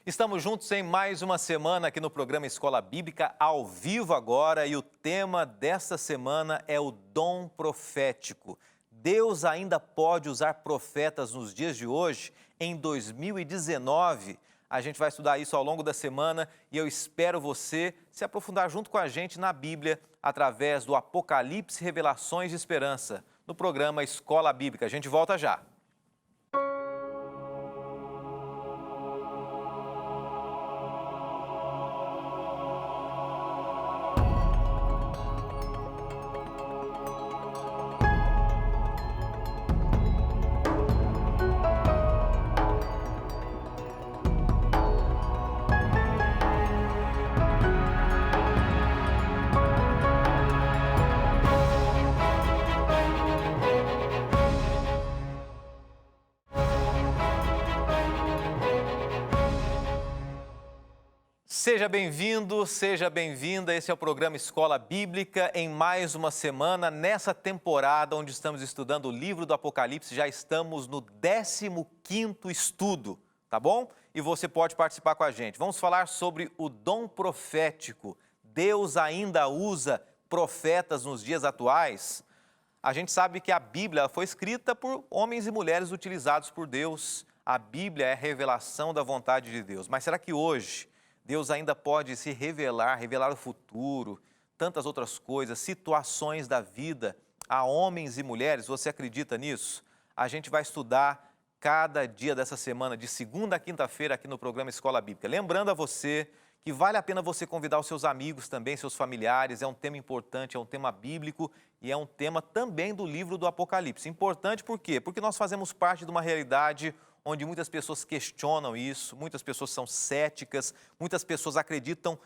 Estamos juntos em mais uma semana aqui no programa Escola Bíblica, ao vivo agora, e o tema desta semana é o dom profético. Deus ainda pode usar profetas nos dias de hoje, em 2019. A gente vai estudar isso ao longo da semana e eu espero você se aprofundar junto com a gente na Bíblia, através do Apocalipse Revelações de Esperança, no programa Escola Bíblica. A gente volta já. Seja bem-vindo, seja bem-vinda. Esse é o programa Escola Bíblica em mais uma semana. Nessa temporada onde estamos estudando o livro do Apocalipse, já estamos no 15º estudo, tá bom? E você pode participar com a gente. Vamos falar sobre o dom profético. Deus ainda usa profetas nos dias atuais? A gente sabe que a Bíblia foi escrita por homens e mulheres utilizados por Deus. A Bíblia é a revelação da vontade de Deus. Mas será que hoje Deus ainda pode se revelar o futuro, tantas outras coisas, situações da vida a homens e mulheres? Você acredita nisso? A gente vai estudar cada dia dessa semana, de segunda a quinta-feira, aqui no programa Escola Bíblica. Lembrando a você que vale a pena você convidar os seus amigos também, seus familiares. É um tema importante, é um tema bíblico e é um tema também do livro do Apocalipse. Importante por quê? Porque nós fazemos parte de uma realidade onde muitas pessoas questionam isso, muitas pessoas são céticas, muitas pessoas acreditam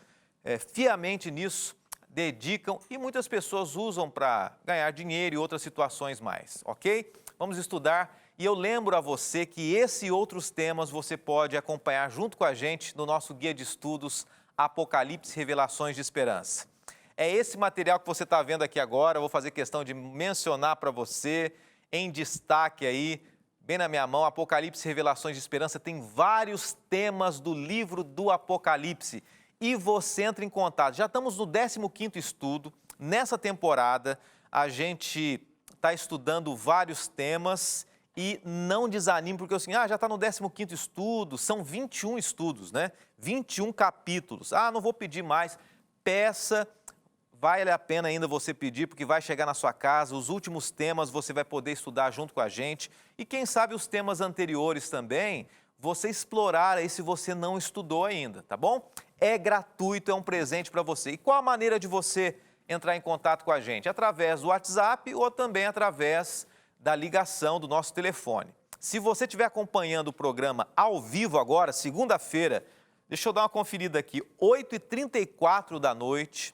fiamente nisso, dedicam e muitas pessoas usam para ganhar dinheiro e outras situações mais, ok? Vamos estudar e eu lembro a você que esse e outros temas você pode acompanhar junto com a gente no nosso guia de estudos Apocalipse Revelações de Esperança. É esse material que você está vendo aqui agora, eu vou fazer questão de mencionar para você em destaque aí, bem na minha mão, Apocalipse Revelações de Esperança, tem vários temas do livro do Apocalipse e você entra em contato. Já estamos no 15º estudo, nessa temporada a gente está estudando vários temas e não desanime, porque assim, já está no 15º estudo, são 21 estudos, né? 21 capítulos, não vou pedir mais, peça. Vale a pena ainda você pedir, porque vai chegar na sua casa, os últimos temas você vai poder estudar junto com a gente. E quem sabe os temas anteriores também, você explorar aí se você não estudou ainda, tá bom? É gratuito, é um presente para você. E qual a maneira de você entrar em contato com a gente? Através do WhatsApp ou também através da ligação do nosso telefone. Se você estiver acompanhando o programa ao vivo agora, segunda-feira, deixa eu dar uma conferida aqui, 8h34 da noite,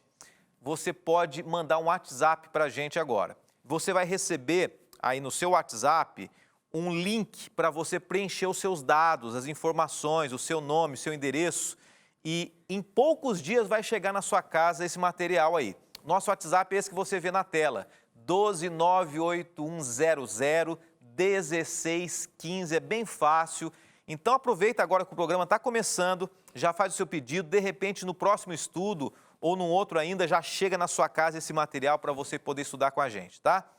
você pode mandar um WhatsApp para a gente agora. Você vai receber aí no seu WhatsApp um link para você preencher os seus dados, as informações, o seu nome, o seu endereço. E em poucos dias vai chegar na sua casa esse material aí. Nosso WhatsApp é esse que você vê na tela, 12981001615, é bem fácil. Então aproveita agora que o programa está começando, já faz o seu pedido, de repente no próximo estudo ou num outro ainda, já chega na sua casa esse material para você poder estudar com a gente, tá?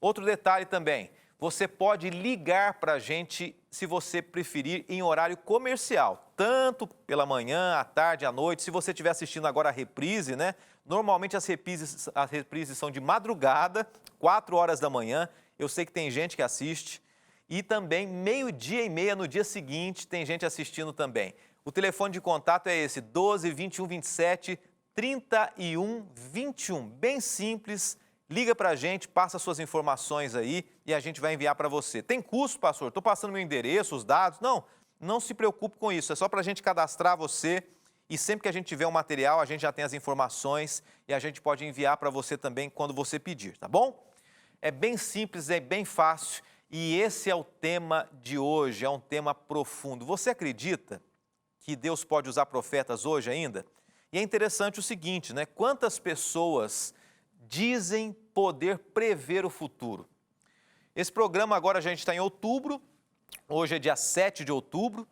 Outro detalhe também, você pode ligar para a gente, se você preferir, em horário comercial, tanto pela manhã, à tarde, à noite. Se você estiver assistindo agora a reprise, né? Normalmente as reprises são de madrugada, 4 horas da manhã, eu sei que tem gente que assiste, e também 12h30 no dia seguinte, tem gente assistindo também. O telefone de contato é esse, 12 21 27 31 21, bem simples, liga para a gente, passa suas informações aí e a gente vai enviar para você. Tem custo, pastor? Estou passando meu endereço, os dados? Não se preocupe com isso, é só para a gente cadastrar você e sempre que a gente tiver um material, a gente já tem as informações e a gente pode enviar para você também quando você pedir, tá bom? É bem simples, é bem fácil e esse é o tema de hoje, é um tema profundo. Você acredita que Deus pode usar profetas hoje ainda? E é interessante o seguinte, né? Quantas pessoas dizem poder prever o futuro? Esse programa agora a gente está em outubro, hoje é dia 7 de outubro,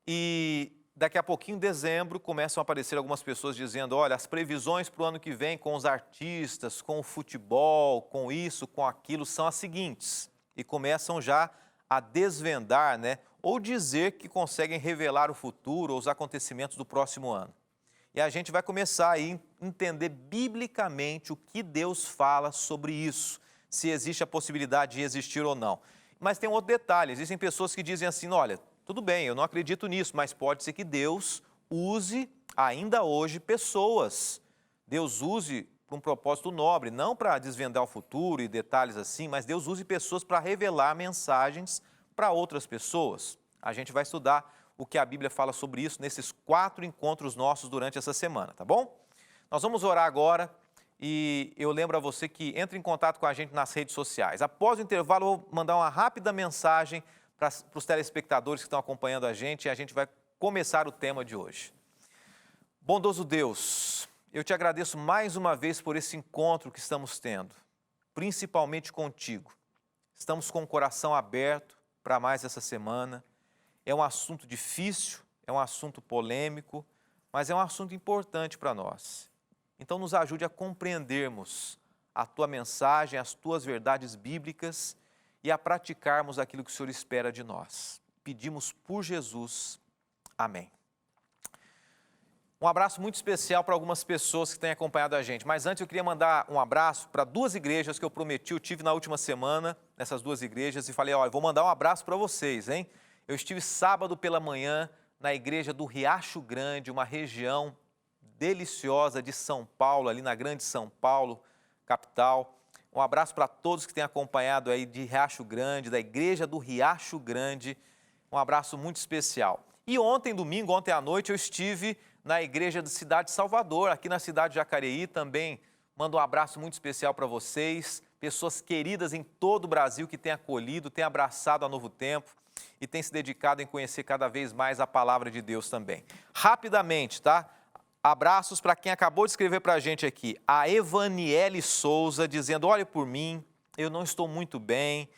e daqui a pouquinho, em dezembro, começam a aparecer algumas pessoas dizendo, olha, as previsões para o ano que vem com os artistas, com o futebol, com isso, com aquilo, são as seguintes. E começam já a desvendar, né, ou dizer que conseguem revelar o futuro ou os acontecimentos do próximo ano. E a gente vai começar aí a entender biblicamente o que Deus fala sobre isso, se existe a possibilidade de existir ou não. Mas tem um outro detalhe, existem pessoas que dizem assim, olha, tudo bem, eu não acredito nisso, mas pode ser que Deus use ainda hoje pessoas. Deus use para um propósito nobre, não para desvendar o futuro e detalhes assim, mas Deus use pessoas para revelar mensagens para outras pessoas. A gente vai estudar o que a Bíblia fala sobre isso nesses 4 encontros nossos durante essa semana, tá bom? Nós vamos orar agora e eu lembro a você que entre em contato com a gente nas redes sociais. Após o intervalo, eu vou mandar uma rápida mensagem para os telespectadores que estão acompanhando a gente e a gente vai começar o tema de hoje. Bondoso Deus, eu te agradeço mais uma vez por esse encontro que estamos tendo, principalmente contigo. Estamos com o coração aberto para mais essa semana. É um assunto difícil, é um assunto polêmico, mas é um assunto importante para nós. Então nos ajude a compreendermos a tua mensagem, as tuas verdades bíblicas e a praticarmos aquilo que o Senhor espera de nós. Pedimos por Jesus. Amém. Um abraço muito especial para algumas pessoas que têm acompanhado a gente. Mas antes eu queria mandar um abraço para 2 igrejas que eu prometi, eu tive na última semana, nessas 2 igrejas, e falei, olha, eu vou mandar um abraço para vocês, hein? Eu estive sábado pela manhã na igreja do Riacho Grande, uma região deliciosa de São Paulo, ali na Grande São Paulo, capital. Um abraço para todos que têm acompanhado aí de Riacho Grande, da igreja do Riacho Grande. Um abraço muito especial. E ontem, domingo, ontem à noite, eu estive na igreja da cidade de Salvador, aqui na cidade de Jacareí, também mando um abraço muito especial para vocês, pessoas queridas em todo o Brasil que têm acolhido, têm abraçado a Novo Tempo e têm se dedicado em conhecer cada vez mais a palavra de Deus também. Rapidamente, tá? Abraços para quem acabou de escrever para a gente aqui, a Evaniele Souza, dizendo, olha por mim, eu não estou muito bem,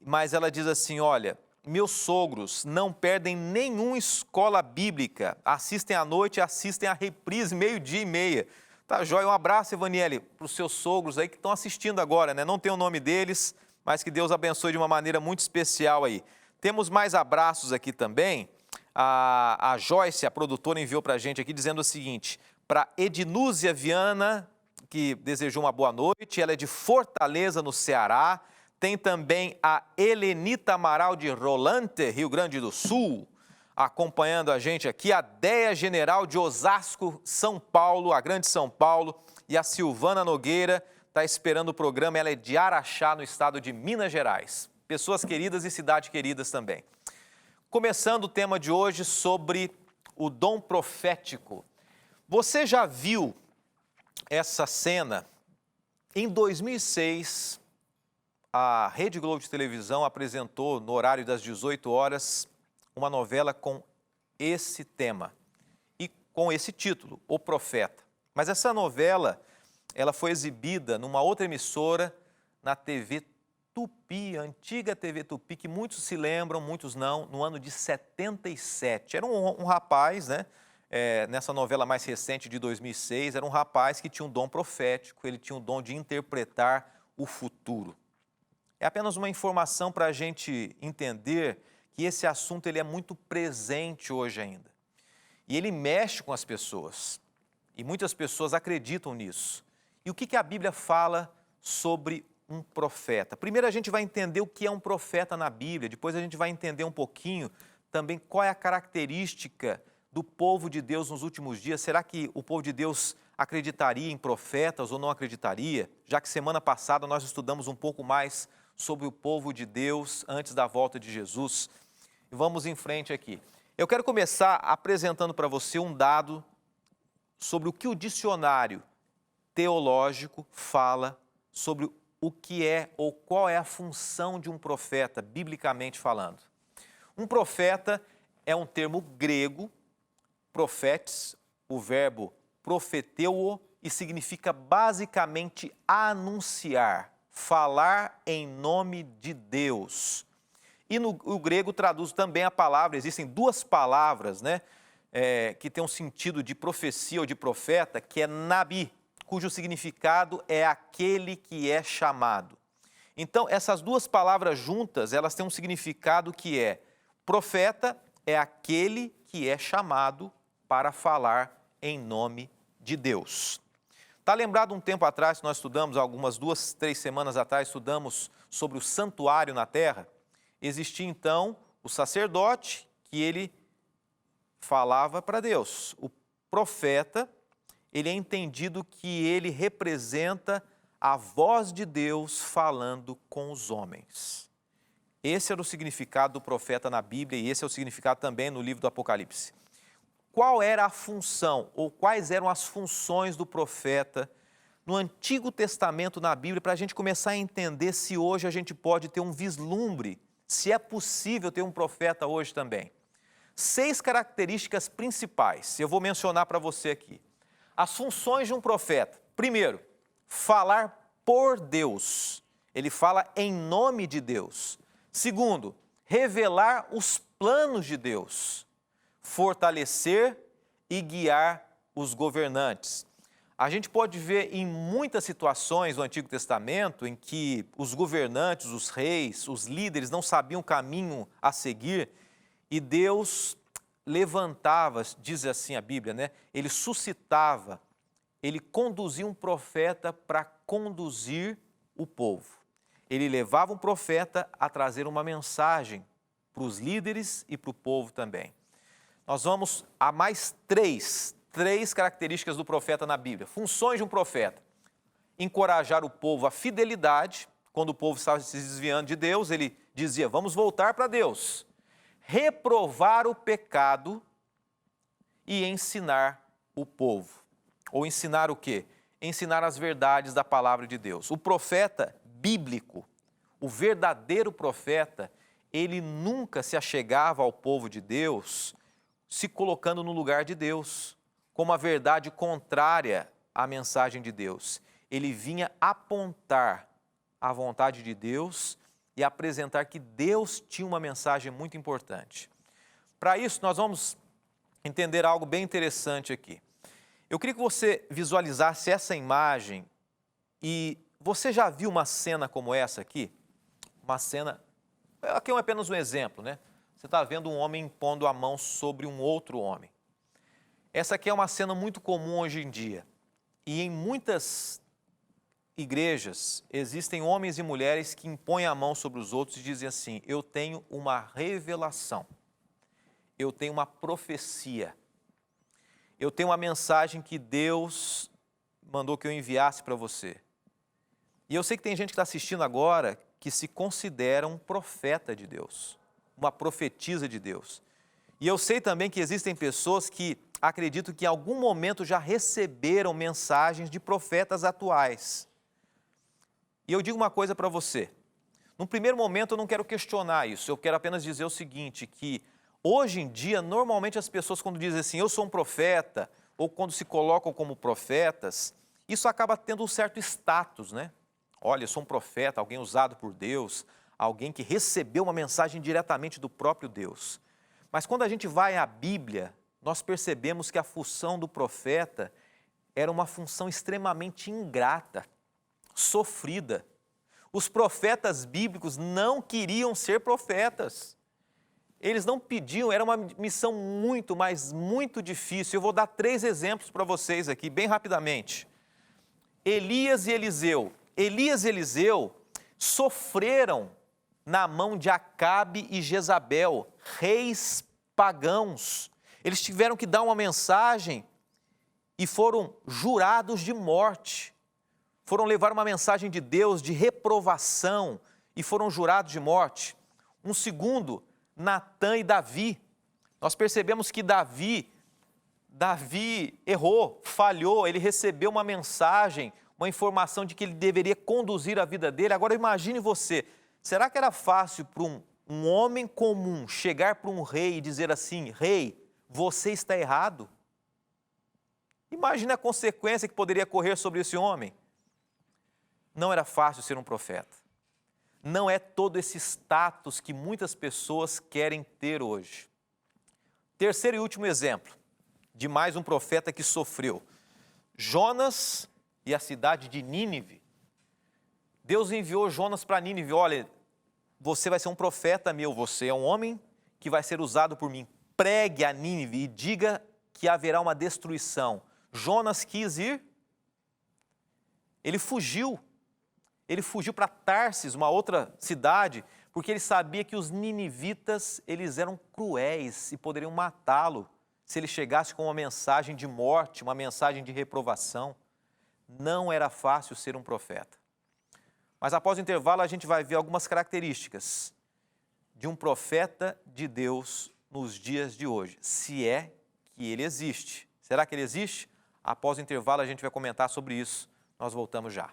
mas ela diz assim, olha, meus sogros não perdem nenhuma escola bíblica, assistem à noite e assistem a reprise 12:30. Tá, joia? Um abraço, Evaniele, para os seus sogros aí que estão assistindo agora, né? Não tem o nome deles, mas que Deus abençoe de uma maneira muito especial aí. Temos mais abraços aqui também. A Joyce, a produtora, enviou para a gente aqui dizendo o seguinte, para Ednúzia Viana, que desejou uma boa noite, ela é de Fortaleza, no Ceará. Tem também a Helenita Amaral de Rolante, Rio Grande do Sul, acompanhando a gente aqui, a Déia General de Osasco, São Paulo, a Grande São Paulo, e a Silvana Nogueira está esperando o programa, ela é de Araxá, no estado de Minas Gerais. Pessoas queridas e cidades queridas também. Começando o tema de hoje sobre o dom profético. Você já viu essa cena? Em 2006, a Rede Globo de televisão apresentou, no horário das 18 horas, uma novela com esse tema e com esse título, O Profeta. Mas essa novela, ela foi exibida numa outra emissora, na TV Tupi, a antiga TV Tupi, que muitos se lembram, muitos não, no ano de 77. Era um rapaz, né? Nessa novela mais recente de 2006, era um rapaz que tinha um dom profético, ele tinha um dom de interpretar o futuro. É apenas uma informação para a gente entender que esse assunto ele é muito presente hoje ainda. E ele mexe com as pessoas. E muitas pessoas acreditam nisso. E o que a Bíblia fala sobre um profeta? Primeiro a gente vai entender o que é um profeta na Bíblia, depois a gente vai entender um pouquinho também qual é a característica do povo de Deus nos últimos dias. Será que o povo de Deus acreditaria em profetas ou não acreditaria? Já que semana passada nós estudamos um pouco mais sobre o povo de Deus antes da volta de Jesus. E vamos em frente aqui. Eu quero começar apresentando para você um dado sobre o que o dicionário teológico fala sobre o que é ou qual é a função de um profeta, biblicamente falando. Um profeta é um termo grego, profetes, o verbo profeteuo, e significa basicamente anunciar, falar em nome de Deus. E o grego traduz também a palavra, existem 2 palavras, né, que tem um sentido de profecia ou de profeta, que é nabi, cujo significado é aquele que é chamado. Então, essas duas palavras juntas, elas têm um significado que é: profeta é aquele que é chamado para falar em nome de Deus. Está lembrado um tempo atrás, nós estudamos, algumas 2, 3 semanas atrás, estudamos sobre o santuário na terra? Existia então o sacerdote, que ele falava para Deus. O profeta, ele é entendido que ele representa a voz de Deus falando com os homens. Esse era o significado do profeta na Bíblia e esse é o significado também no livro do Apocalipse. Qual era a função ou quais eram as funções do profeta no Antigo Testamento na Bíblia, para a gente começar a entender se hoje a gente pode ter um vislumbre, se é possível ter um profeta hoje também? 6 características principais, eu vou mencionar para você aqui. As funções de um profeta: primeiro, falar por Deus, ele fala em nome de Deus. Segundo, revelar os planos de Deus, fortalecer e guiar os governantes. A gente pode ver em muitas situações do Antigo Testamento em que os governantes, os reis, os líderes não sabiam o caminho a seguir e Deus levantava, diz assim a Bíblia, né? Ele suscitava, ele conduzia um profeta para conduzir o povo. Ele levava um profeta a trazer uma mensagem para os líderes e para o povo também. Nós vamos a mais três características do profeta na Bíblia. Funções de um profeta: encorajar o povo à fidelidade. Quando o povo estava se desviando de Deus, ele dizia: vamos voltar para Deus. Reprovar o pecado e ensinar o povo. Ou ensinar o quê? Ensinar as verdades da palavra de Deus. O profeta bíblico, o verdadeiro profeta, ele nunca se achegava ao povo de Deus se colocando no lugar de Deus, como a verdade contrária à mensagem de Deus. Ele vinha apontar a vontade de Deus e apresentar que Deus tinha uma mensagem muito importante. Para isso, nós vamos entender algo bem interessante aqui. Eu queria que você visualizasse essa imagem e você já viu uma cena como essa aqui? Uma cena, aqui é apenas um exemplo, né? Você está vendo um homem impondo a mão sobre um outro homem. Essa aqui é uma cena muito comum hoje em dia. E em muitas igrejas existem homens e mulheres que impõem a mão sobre os outros e dizem assim: eu tenho uma revelação, eu tenho uma profecia, eu tenho uma mensagem que Deus mandou que eu enviasse para você. E eu sei que tem gente que está assistindo agora que se considera um profeta de Deus, uma profetisa de Deus. E eu sei também que existem pessoas que acreditam que em algum momento já receberam mensagens de profetas atuais. E eu digo uma coisa para você: no primeiro momento eu não quero questionar isso, eu quero apenas dizer o seguinte, que hoje em dia, normalmente as pessoas quando dizem assim, eu sou um profeta, ou quando se colocam como profetas, isso acaba tendo um certo status, né? Olha, eu sou um profeta, alguém usado por Deus, alguém que recebeu uma mensagem diretamente do próprio Deus. Mas quando a gente vai à Bíblia, nós percebemos que a função do profeta era uma função extremamente ingrata, sofrida. Os profetas bíblicos não queriam ser profetas. Eles não pediam, era uma missão muito, mas muito difícil. Eu vou dar 3 exemplos para vocês aqui, bem rapidamente. Elias e Eliseu. Elias e Eliseu sofreram na mão de Acabe e Jezabel, reis pagãos. Eles tiveram que dar uma mensagem e foram jurados de morte. Foram levar uma mensagem de Deus, de reprovação, e foram jurados de morte. Um segundo, Natã e Davi. Nós percebemos que Davi errou, falhou, ele recebeu uma mensagem, uma informação de que ele deveria conduzir a vida dele. Agora imagine você, será que era fácil para um homem comum chegar para um rei e dizer assim: rei, você está errado? Imagine a consequência que poderia correr sobre esse homem. Não era fácil ser um profeta. Não é todo esse status que muitas pessoas querem ter hoje. Terceiro e último exemplo de mais um profeta que sofreu. Jonas e a cidade de Nínive. Deus enviou Jonas para Nínive. Olha, você vai ser um profeta meu, você é um homem que vai ser usado por mim. Pregue a Nínive e diga que haverá uma destruição. Jonas quis ir, ele fugiu para Tarsis, uma outra cidade, porque ele sabia que os ninivitas, eles eram cruéis e poderiam matá-lo se ele chegasse com uma mensagem de morte, uma mensagem de reprovação. Não era fácil ser um profeta. Mas após o intervalo a gente vai ver algumas características de um profeta de Deus nos dias de hoje, se é que ele existe. Será que ele existe? Após o intervalo a gente vai comentar sobre isso. Nós voltamos já.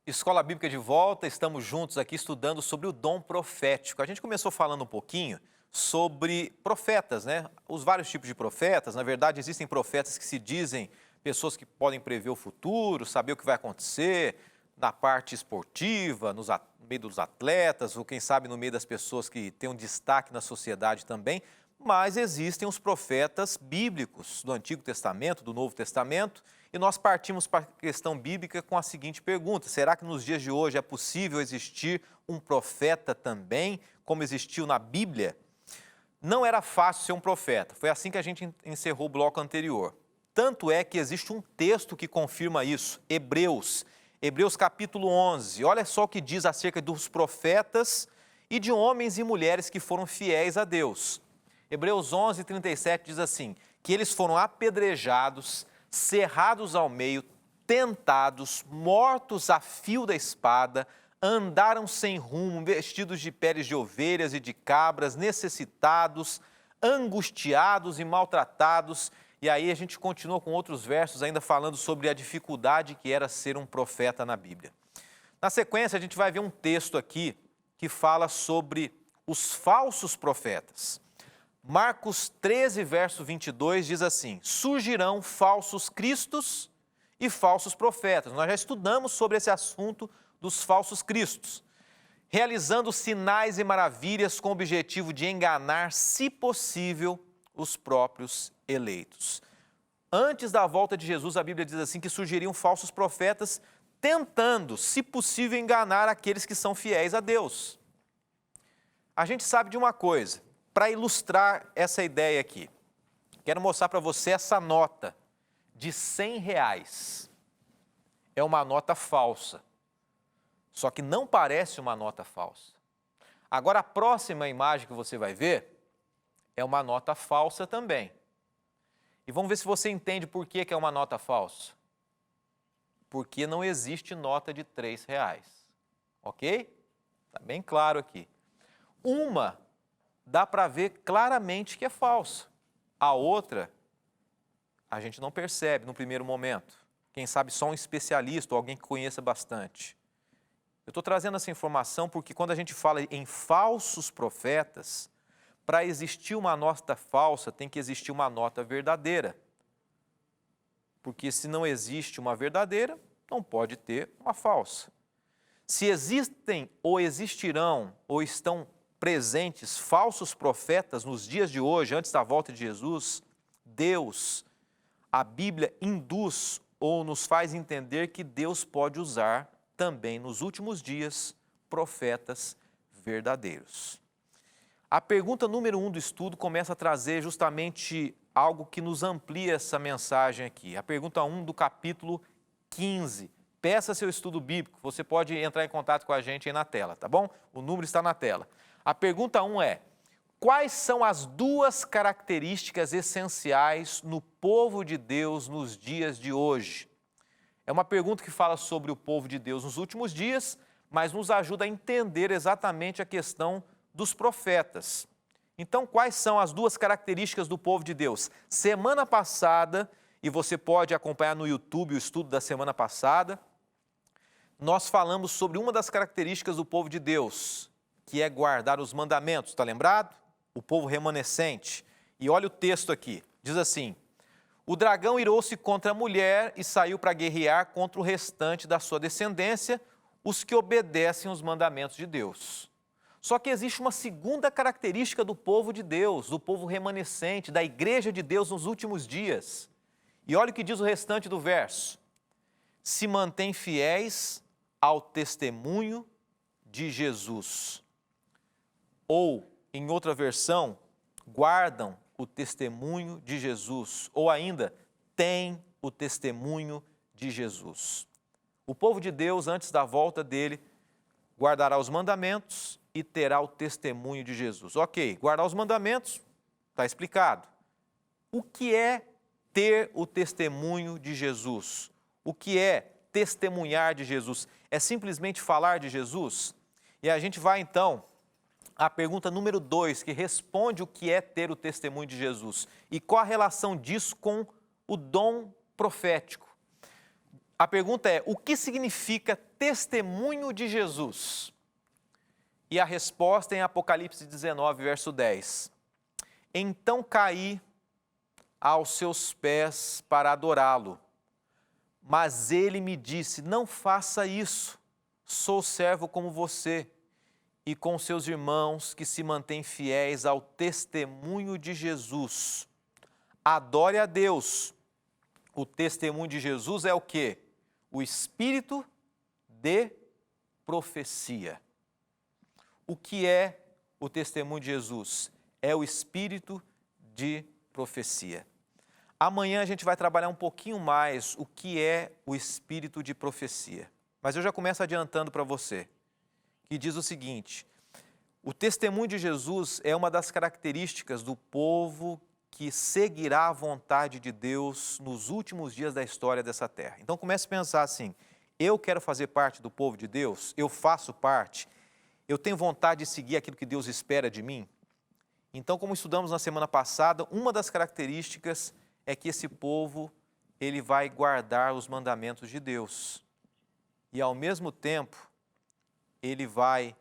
Escola Bíblica de volta, estamos juntos aqui estudando sobre o dom profético. A gente começou falando um pouquinho sobre profetas, né? Os vários tipos de profetas. Na verdade, existem profetas que se dizem pessoas que podem prever o futuro, saber o que vai acontecer na parte esportiva, no meio dos atletas, ou quem sabe no meio das pessoas que têm um destaque na sociedade também. Mas existem os profetas bíblicos do Antigo Testamento, do Novo Testamento, e nós partimos para a questão bíblica com a seguinte pergunta: será que nos dias de hoje é possível existir um profeta também, como existiu na Bíblia? Não era fácil ser um profeta, foi assim que a gente encerrou o bloco anterior. Tanto é que existe um texto que confirma isso, Hebreus capítulo 11. Olha só o que diz acerca dos profetas e de homens e mulheres que foram fiéis a Deus. Hebreus 11, 37 diz assim, que eles foram apedrejados, cerrados ao meio, tentados, mortos a fio da espada, andaram sem rumo, vestidos de peles de ovelhas e de cabras, necessitados, angustiados e maltratados. E aí a gente continua com outros versos ainda falando sobre a dificuldade que era ser um profeta na Bíblia. Na sequência a gente vai ver um texto aqui que fala sobre os falsos profetas. Marcos 13, verso 22 diz assim, surgirão falsos cristos e falsos profetas. Nós já estudamos sobre esse assunto dos falsos cristos, realizando sinais e maravilhas com o objetivo de enganar, se possível, os próprios eleitos. Antes da volta de Jesus, a Bíblia diz assim que surgiriam falsos profetas tentando, se possível, enganar aqueles que são fiéis a Deus. A gente sabe de uma coisa. Para ilustrar essa ideia aqui, quero mostrar para você essa nota de R$100. É uma nota falsa, só que não parece uma nota falsa. Agora, a próxima imagem que você vai ver é uma nota falsa também. E vamos ver se você entende por que é uma nota falsa. Porque não existe nota de R$3, ok? Está bem claro aqui. Uma dá para ver claramente que é falso. A outra, a gente não percebe no primeiro momento. Quem sabe só um especialista ou alguém que conheça bastante. Eu estou trazendo essa informação porque quando a gente fala em falsos profetas, para existir uma nota falsa, tem que existir uma nota verdadeira. Porque se não existe uma verdadeira, não pode ter uma falsa. Se existem ou existirão ou estão presentes falsos profetas nos dias de hoje, antes da volta de Jesus, Deus, a Bíblia induz ou nos faz entender que Deus pode usar também nos últimos dias profetas verdadeiros. A pergunta número 1 do estudo começa a trazer justamente algo que nos amplia essa mensagem aqui. A pergunta 1 do capítulo 15. Peça seu estudo bíblico, você pode entrar em contato com a gente aí na tela, tá bom? O número está na tela. A pergunta 1 é, quais são as duas características essenciais no povo de Deus nos dias de hoje? É uma pergunta que fala sobre o povo de Deus nos últimos dias, mas nos ajuda a entender exatamente a questão dos profetas. Então, quais são as duas características do povo de Deus? Semana passada, e você pode acompanhar no YouTube o estudo da semana passada, nós falamos sobre uma das características do povo de Deus, que é guardar os mandamentos, está lembrado? O povo remanescente. E olha o texto aqui, diz assim, O dragão irou-se contra a mulher e saiu para guerrear contra o restante da sua descendência, os que obedecem os mandamentos de Deus. Só que existe uma segunda característica do povo de Deus, do povo remanescente, da igreja de Deus nos últimos dias. E olha o que diz o restante do verso. Se mantém fiéis ao testemunho de Jesus. Ou, em outra versão, guardam o testemunho de Jesus. Ou ainda, têm o testemunho de Jesus. O povo de Deus, antes da volta dele, guardará os mandamentos e terá o testemunho de Jesus. Ok, guardar os mandamentos, está explicado. O que é ter o testemunho de Jesus? O que é testemunhar de Jesus? É simplesmente falar de Jesus? E a gente vai então à pergunta número 2, que responde o que é ter o testemunho de Jesus. E qual a relação disso com o dom profético? A pergunta é, o que significa testemunho de Jesus? E a resposta é em Apocalipse 19, verso 10. Então caí aos seus pés para adorá-lo. Mas ele me disse, não faça isso, sou servo como você e com seus irmãos que se mantêm fiéis ao testemunho de Jesus. Adore a Deus. O testemunho de Jesus é o quê? O espírito de profecia. O que é o testemunho de Jesus? É o espírito de profecia. Amanhã a gente vai trabalhar um pouquinho mais o que é o espírito de profecia. Mas eu já começo adiantando para você, que diz o seguinte, o testemunho de Jesus é uma das características do povo que seguirá a vontade de Deus nos últimos dias da história dessa terra. Então comece a pensar assim, eu quero fazer parte do povo de Deus, eu faço parte, eu tenho vontade de seguir aquilo que Deus espera de mim? Então, como estudamos na semana passada, uma das características é que esse povo, ele vai guardar os mandamentos de Deus. E ao mesmo tempo, ele vai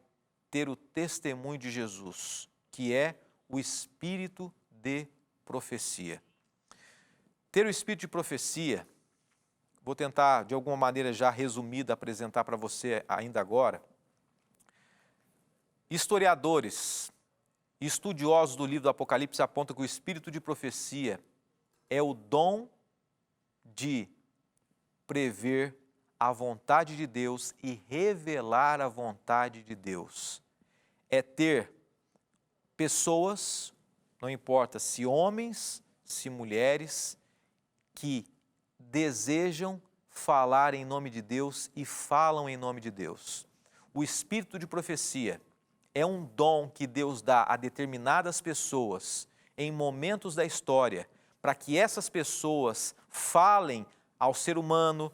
ter o testemunho de Jesus, que é o espírito de profecia. Ter o espírito de profecia, vou tentar de alguma maneira já resumida apresentar para você ainda agora. Historiadores e estudiosos do livro do Apocalipse apontam que o espírito de profecia é o dom de prever a vontade de Deus e revelar a vontade de Deus. É ter pessoas, não importa se homens, se mulheres, que desejam falar em nome de Deus e falam em nome de Deus. O espírito de profecia é um dom que Deus dá a determinadas pessoas em momentos da história, para que essas pessoas falem ao ser humano,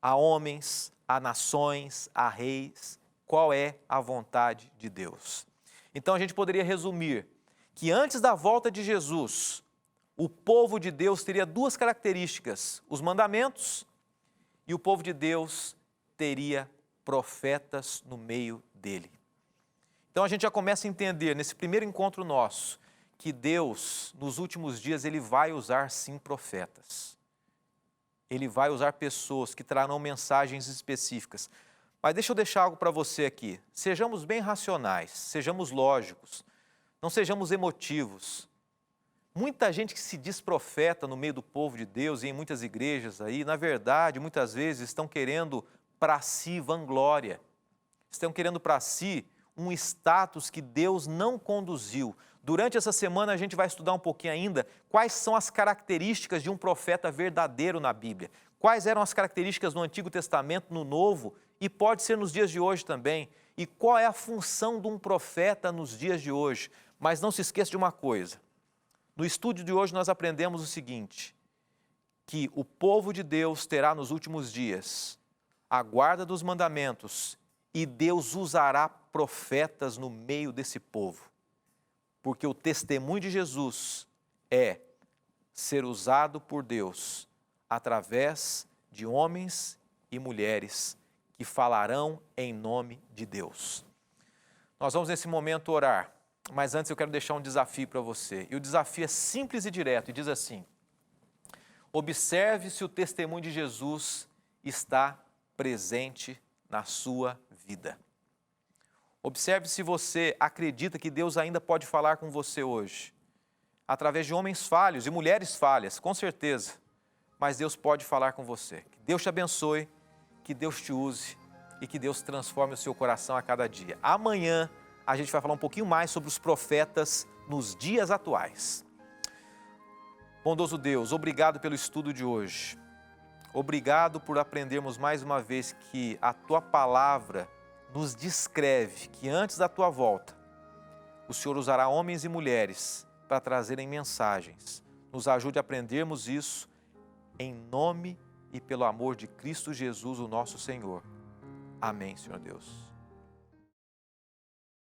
a homens, a nações, a reis, qual é a vontade de Deus. Então a gente poderia resumir que antes da volta de Jesus, o povo de Deus teria duas características, os mandamentos, e o povo de Deus teria profetas no meio dele. Então a gente já começa a entender, nesse primeiro encontro nosso, que Deus, nos últimos dias, Ele vai usar sim profetas. Ele vai usar pessoas que trarão mensagens específicas. Mas deixa eu deixar algo para você aqui. Sejamos bem racionais, sejamos lógicos, não sejamos emotivos. Muita gente que se diz profeta no meio do povo de Deus e em muitas igrejas aí, na verdade, muitas vezes estão querendo para si vanglória. Estão querendo para si um status que Deus não conduziu. Durante essa semana a gente vai estudar um pouquinho ainda quais são as características de um profeta verdadeiro na Bíblia. Quais eram as características no Antigo Testamento, no Novo, e pode ser nos dias de hoje também. E qual é a função de um profeta nos dias de hoje. Mas não se esqueça de uma coisa. No estudo de hoje nós aprendemos o seguinte, que o povo de Deus terá nos últimos dias a guarda dos mandamentos e Deus usará profetas no meio desse povo. Porque o testemunho de Jesus é ser usado por Deus através de homens e mulheres que falarão em nome de Deus. Nós vamos nesse momento orar, mas antes eu quero deixar um desafio para você. E o desafio é simples e direto e diz assim, Observe se o testemunho de Jesus está presente na sua vida. Observe se você acredita que Deus ainda pode falar com você hoje, através de homens falhos e mulheres falhas, com certeza, mas Deus pode falar com você. Que Deus te abençoe, que Deus te use e que Deus transforme o seu coração a cada dia. Amanhã a gente vai falar um pouquinho mais sobre os profetas nos dias atuais. Bondoso Deus, obrigado pelo estudo de hoje. Obrigado por aprendermos mais uma vez que a Tua palavra nos descreve que antes da Tua volta, o Senhor usará homens e mulheres para trazerem mensagens. Nos ajude a aprendermos isso em nome e pelo amor de Cristo Jesus, o nosso Senhor. Amém, Senhor Deus.